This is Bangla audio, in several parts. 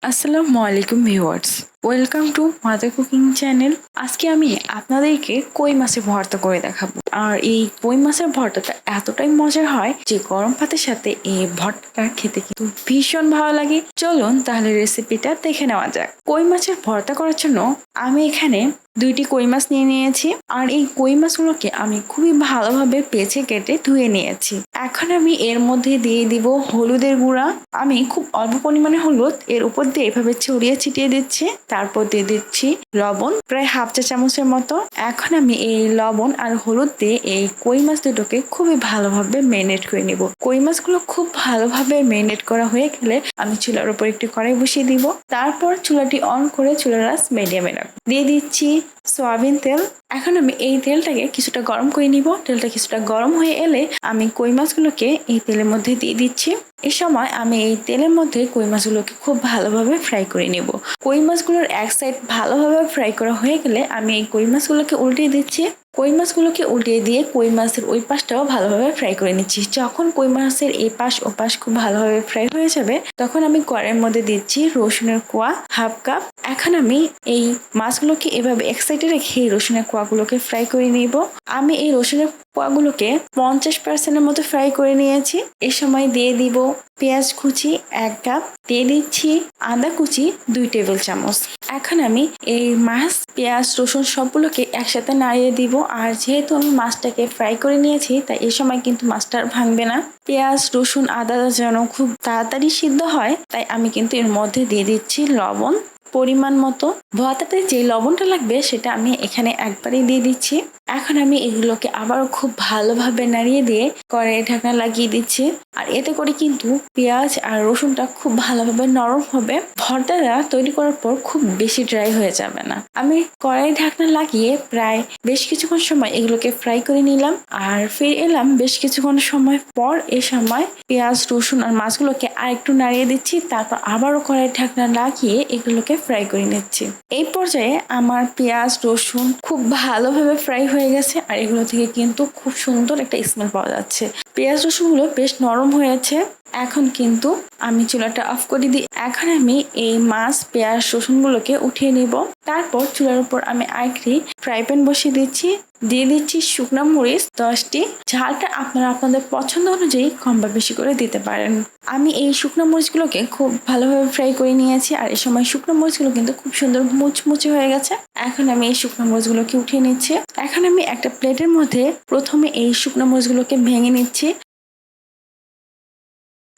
আসসালামু আলাইকুম viewers, welcome to mother cooking channel. আজকে আমি আপনাদেরকে কই মাছের ভর্তা করে দেখাবো। আর এই কই মাছের ভর্তাটা এতটাই মজার হয় যে গরম ভাতের সাথে এই ভর্তাটা খেতে কিন্তু ভীষণ ভালো লাগে। চলুন তাহলে রেসিপিটা দেখে নেওয়া যাক। কই মাছের ভর্তা করার জন্য আমি এখানে 2টি কই মাছ নিয়ে নিয়েছি। আর এই কই মাছগুলোকে আমি খুবই ভালোভাবে পেঁচে কেটে ধুয়ে নিয়েছি। এখন আমি এর মধ্যে দিয়ে দিব হলুদের গুঁড়া। আমি খুব অল্প পরিমাণে হলুদ এর উপর দিয়ে এভাবে ছড়িয়ে ছিটিয়ে দিচ্ছি। তারপর দিয়ে দিচ্ছি লবণ, প্রায় হাফ চা চামচের মতো। এখন আমি এই লবণ আর হলুদ দিয়ে এই কই মাছ দুটোকে খুবই ভালোভাবে ম্যারিনেট করে নিব। কই মাছগুলো খুব ভালোভাবে ম্যারিনেট করা হয়ে গেলে আমি চুলার উপর একটি কড়াই বসিয়ে দিব। তারপর চুলাটি অন করে চুলার আঁচ মিডিয়ামে রাখবো। দিয়ে দিচ্ছি সয়াবিন তেল। এখন আমি এই তেলটাকে কিছুটা গরম করে নিব। তেলটা কিছুটা গরম হয়ে এলে আমি কই মাছগুলোকে এই তেলের মধ্যে দিয়ে দিচ্ছি। এই সময় আমি এই তেলের মধ্যে কই মাছগুলোকে খুব ভালোভাবে ফ্রাই করে নেব। কই মাছগুলোর এক সাইড ভালোভাবে ফ্রাই করা হয়ে গেলে আমি এই কই মাছগুলোকে উল্টিয়ে দিচ্ছি। কই মাছগুলোকে উল্টিয়ে দিয়ে কই মাছের ওই পাশটাও ভালোভাবে ফ্রাই করে নিচ্ছি। যখন কই মাছের এই পাশ ও পাশ খুব ভালোভাবে ফ্রাই হয়ে যাবে তখন আমি কড়াইয়ের মধ্যে দিচ্ছি রসুনের কোয়া হাফ কাপ। এখন আমি এই মাছগুলোকে এভাবে এক সাইডে রেখে এই রসুনের কোয়াগুলোকে ফ্রাই করে নিব। আমি এই রসুনের কোয়াগুলোকে 50% মতো ফ্রাই করে নিয়েছি। এই সময় দিয়ে দিব পেঁয়াজ কুচি 1 কাপ, দিয়ে দিচ্ছি আদা কুচি 2 টেবিল চামচ। এখন আমি এই মাছ পেঁয়াজ রসুন সবগুলোকে একসাথে নাড়িয়ে দিব। আর যেহেতু আমি মাছটাকে ফ্রাই করে নিয়েছি তাই এই সময় কিন্তু মাছটা আর ভাঙবে না। পেঁয়াজ রসুন আদা যেন খুব তাড়াতাড়ি সিদ্ধ হয় তাই আমি কিন্তু এর মধ্যে দিয়ে দিচ্ছি লবণ পরিমাণ মতো। ভর্তাতে যে লবণটা লাগবে সেটা আমি এখানে একবারেই দিয়ে দিচ্ছি। এখন আমি এগুলোকে আবারও খুব ভালোভাবে নাড়িয়ে দিয়ে কড়াইয়ে ঢাকনা লাগিয়ে দিচ্ছি। আর এতে করে কিন্তু পেঁয়াজ আর রসুনটা খুব ভালোভাবে নরম হবে। ভর্তাটা তৈরি করার পর খুব বেশি ড্রাই হয়ে যাবে না। আমি কড়াই ঢাকনা লাগিয়ে প্রায় বেশ কিছুক্ষণ সময় এগুলোকে ফ্রাই করে নিলাম। আর ফিরে এলাম বেশ কিছুক্ষণ সময় পর। এই সময় পেঁয়াজ রসুন আর মাছগুলোকে আর একটু নাড়িয়ে দিচ্ছি। তারপর আবারও কড়াই ঢাকনা লাগিয়ে এগুলোকে ফ্রাই করে নিচ্ছি। এই পর্যায়ে আমার পেঁয়াজ রসুন খুব ভালোভাবে ফ্রাই হয়ে গেছে। আর এগুলো থেকে কিন্তু খুব সুন্দর একটা স্মেল পাওয়া যাচ্ছে। পেঁয়াজ রসুনগুলো বেশ নরম হয়েছে। এখন কিন্তু আমি চুলাটা অফ করে দিই। এখন আমি এই মাছ পেঁয়াজ রসুনগুলোকে উঠিয়ে নিব। তারপর চুলার উপর আমি আরেকটি ফ্রাই প্যান বসিয়ে দিচ্ছি। দিয়ে দিচ্ছি শুকনো মরিচ 10টি। ঝালটা আপনারা আপনাদের পছন্দ অনুযায়ী কম বা বেশি করে দিতে পারেন। আমি এই শুকনো মরিচগুলোকে খুব ভালোভাবে ফ্রাই করে নিয়েছি। আর এই সময় শুকনো মরিচগুলো কিন্তু খুব সুন্দর মুচমুচে হয়ে গেছে। এখন আমি এই শুকনো মরিচগুলোকে উঠিয়ে নিচ্ছি। এখন আমি একটা প্লেটের মধ্যে প্রথমে এই শুকনো মরিচগুলোকে ভেঙে নিচ্ছি।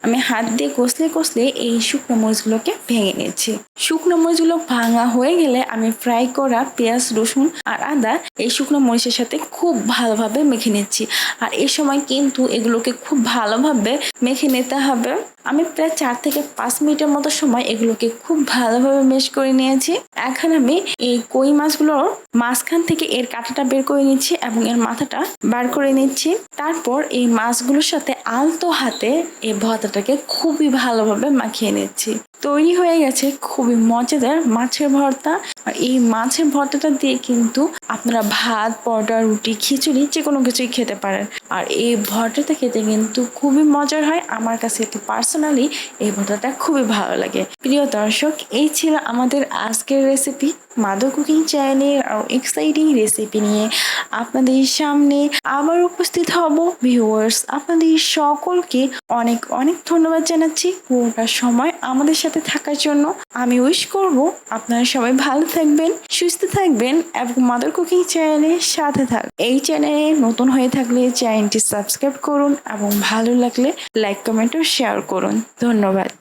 আমি হাত দিয়ে কষলে কষলে এই শুকনো মরিচগুলোকে ভেঙে নিচ্ছি। শুকনো মরিচগুলো ভাঙা হয়ে গেলে আমি ফ্রাই করা পেঁয়াজ রসুন আর আদা এই শুকনো মরিচের সাথে খুব ভালোভাবে মেখে নিচ্ছি। আর এই সময় কিন্তু এগুলোকে খুব ভালোভাবে মেখে নিতে হবে। আমি প্রায় 4 থেকে 5 মিনিটের মতো সময় এগুলোকে খুব ভালোভাবে মেশ করে নিয়েছি। এখন আমি এই কই মাছগুলোর মাঝখান থেকে এর কাঁটাটা বের করে নিচ্ছি এবং এর মাথাটা বার করে নিচ্ছি। তারপর এই মাছগুলোর সাথে আলতো হাতে এই ভর্তাটাকে খুবই ভালোভাবে মাখিয়ে নিচ্ছি। তৈরি হয়ে গেছে খুবই মজাদার মাছের ভর্তা। আর এই মাছের ভর্তাটা দিয়ে কিন্তু আপনারা ভাত পরোটা রুটি খিচুড়ি যে কোনো কিছুই খেতে পারেন। আর এই ভর্তাটা খেতে কিন্তু খুবই মজার হয়। আমার কাছে একটু পার্সোনালি এই ভর্তাটা খুবই ভালো লাগে। প্রিয় দর্শক, এই ছিল আমাদের আজকের রেসিপি। মাদার কুকিং চ্যানেলের আরও এক্সাইটিং রেসিপি নিয়ে আপনাদের সামনে আবার উপস্থিত হব। ভিউয়ার্স, আপনাদের সকলকে অনেক অনেক ধন্যবাদ জানাচ্ছি পুরোটা সময় আমাদের সাথে থাকার জন্য। আমি উইশ করব আপনারা সবাই ভালো থাকবেন, সুস্থ থাকবেন এবং মাদার কুকিং চ্যানেলের সাথে থাকবেন। এই চ্যানেলে নতুন হয়ে থাকলে চ্যানেলটি সাবস্ক্রাইব করুন এবং ভালো লাগলে লাইক কমেন্ট ও শেয়ার করুন। ধন্যবাদ।